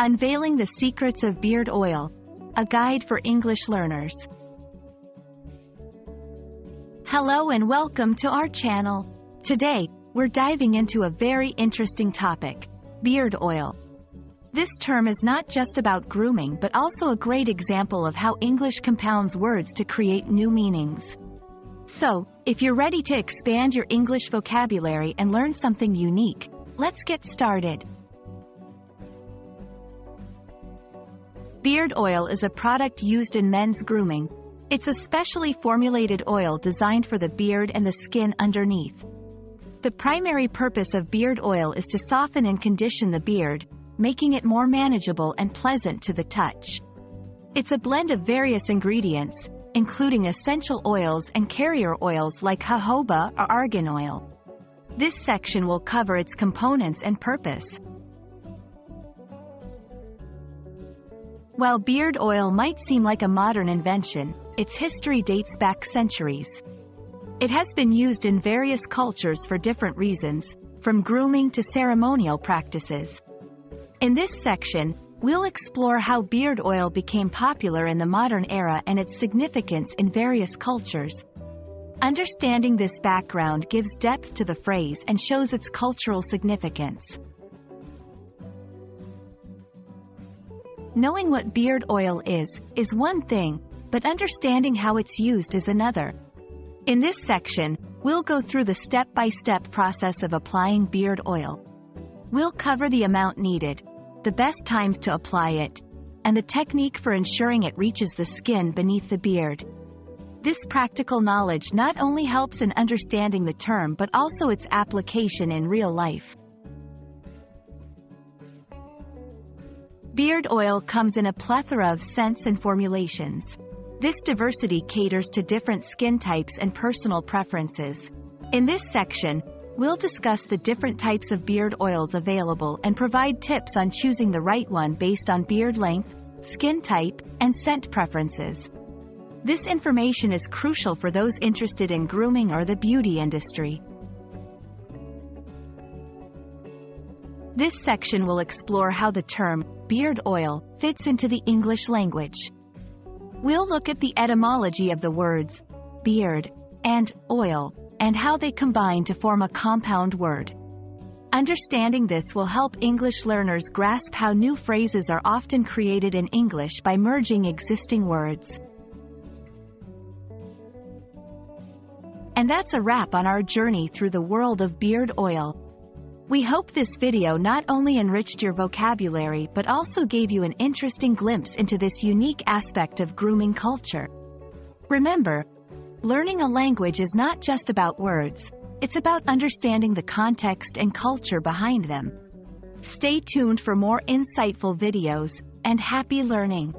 Unveiling the Secrets of Beard Oil, a guide for English learners. Hello and welcome to our channel. Today, we're diving into a very interesting topic, beard oil. This term is not just about grooming but also a great example of how English compounds words to create new meanings. So, if you're ready to expand your English vocabulary and learn something unique, let's get started. Beard oil is a product used in men's grooming. It's a specially formulated oil designed for the beard and the skin underneath. The primary purpose of beard oil is to soften and condition the beard, making it more manageable and pleasant to the touch. It's a blend of various ingredients, including essential oils and carrier oils like jojoba or argan oil. This section will cover its components and purpose. While beard oil might seem like a modern invention, its history dates back centuries. It has been used in various cultures for different reasons, from grooming to ceremonial practices. In this section, we'll explore how beard oil became popular in the modern era and its significance in various cultures. Understanding this background gives depth to the phrase and shows its cultural significance. Knowing what beard oil is one thing, but understanding how it's used is another. In this section, we'll go through the step-by-step process of applying beard oil. We'll cover the amount needed, the best times to apply it, and the technique for ensuring it reaches the skin beneath the beard. This practical knowledge not only helps in understanding the term but also its application in real life. Beard oil comes in a plethora of scents and formulations. This diversity caters to different skin types and personal preferences. In this section, we'll discuss the different types of beard oils available and provide tips on choosing the right one based on beard length, skin type, and scent preferences. This information is crucial for those interested in grooming or the beauty industry. This section will explore how the term beard oil fits into the English language. We'll look at the etymology of the words beard and oil and how they combine to form a compound word. Understanding this will help English learners grasp how new phrases are often created in English by merging existing words. And that's a wrap on our journey through the world of beard oil. We hope this video not only enriched your vocabulary but also gave you an interesting glimpse into this unique aspect of grooming culture. Remember, learning a language is not just about words, it's about understanding the context and culture behind them. Stay tuned for more insightful videos, and happy learning!